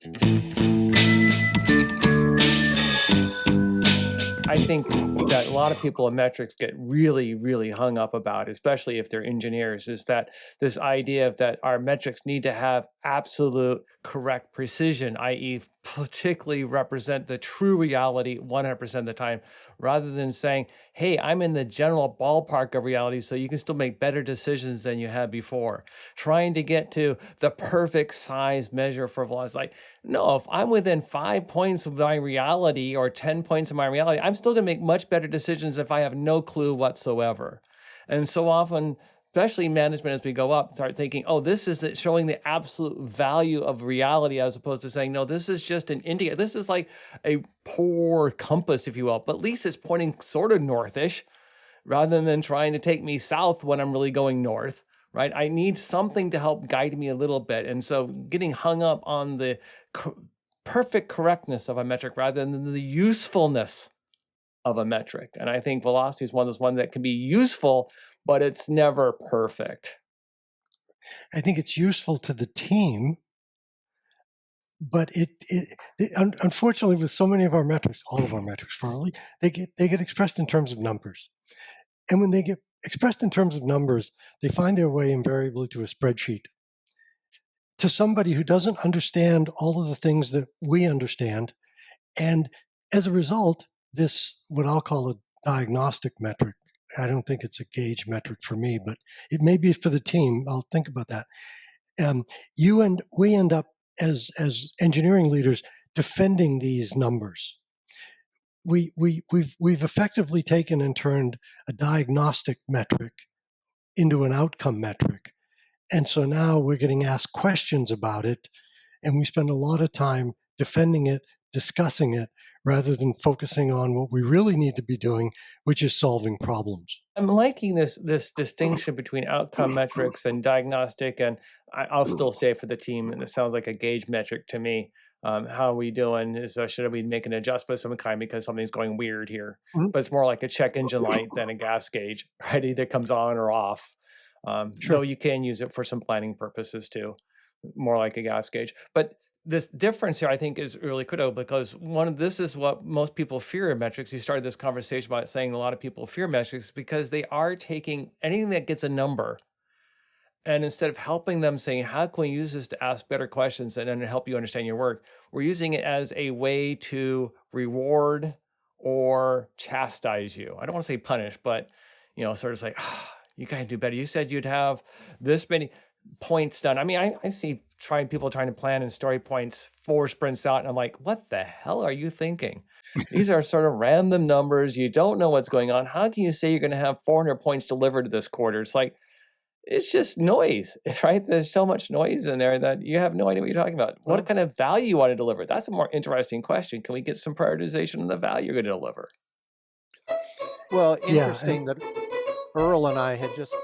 I think that a lot of people in metrics get really, really hung up about, especially if they're engineers, is that this idea of that our metrics need to have absolute correct precision, i.e., particularly represent the true reality 100% of the time, rather than saying, hey, I'm in the general ballpark of reality, so you can still make better decisions than you had before. Trying to get to the perfect size measure for velocity. Like, no, if I'm within 5 points of my reality or 10 points of my reality, I'm still going to make much better decisions if I have no clue whatsoever. And so often, especially management as we go up, start thinking, oh, this is showing the absolute value of reality, as opposed to saying, no, this is just an indicator. This is like a poor compass, if you will, but at least it's pointing sort of northish rather than trying to take me south when I'm really going north. Right? I need something to help guide me a little bit. And so getting hung up on the perfect correctness of a metric rather than the usefulness of a metric. And I think velocity is one of those ones that can be useful, but it's never perfect. I think it's useful to the team, but unfortunately, with so many of our metrics, all of our metrics probably, they get expressed in terms of numbers. And when they get expressed in terms of numbers, they find their way invariably to a spreadsheet. To somebody who doesn't understand all of the things that we understand, and as a result, this, what I'll call a diagnostic metric, I don't think it's a gauge metric for me, but it may be for the team. I'll think about that. We end up as engineering leaders defending these numbers. We've effectively taken and turned a diagnostic metric into an outcome metric. And so now we're getting asked questions about it, and we spend a lot of time defending it, discussing it, rather than focusing on what we really need to be doing, which is solving problems. I'm liking this distinction between outcome metrics and diagnostic, and I'll still say for the team, and it sounds like a gauge metric to me. How are we doing? Should we make an adjustment of some kind because something's going weird here? Mhm. But it's more like a check engine light than a gas gauge, right? Either comes on or off. Though Sure. you can use it for some planning purposes too, more like a gas gauge. But this difference here, I think, is really critical because this is what most people fear in metrics. You started this conversation about saying a lot of people fear metrics because they are taking anything that gets a number, and instead of helping them saying, how can we use this to ask better questions and then help you understand your work, we're using it as a way to reward or chastise you. I don't want to say punish, but sort of like, you gotta do better. You said you'd have this many points done. I mean, I see people trying to plan in story points 4 sprints out, and I'm like, what the hell are you thinking? These are sort of random numbers. You don't know what's going on. How can you say you're going to have 400 points delivered this quarter? It's like, it's just noise, right? There's so much noise in there that you have no idea what you're talking about. What kind of value you want to deliver? That's a more interesting question. Can we get some prioritization of the value you're going to deliver? Well, Yeah. interesting that Earl and I had just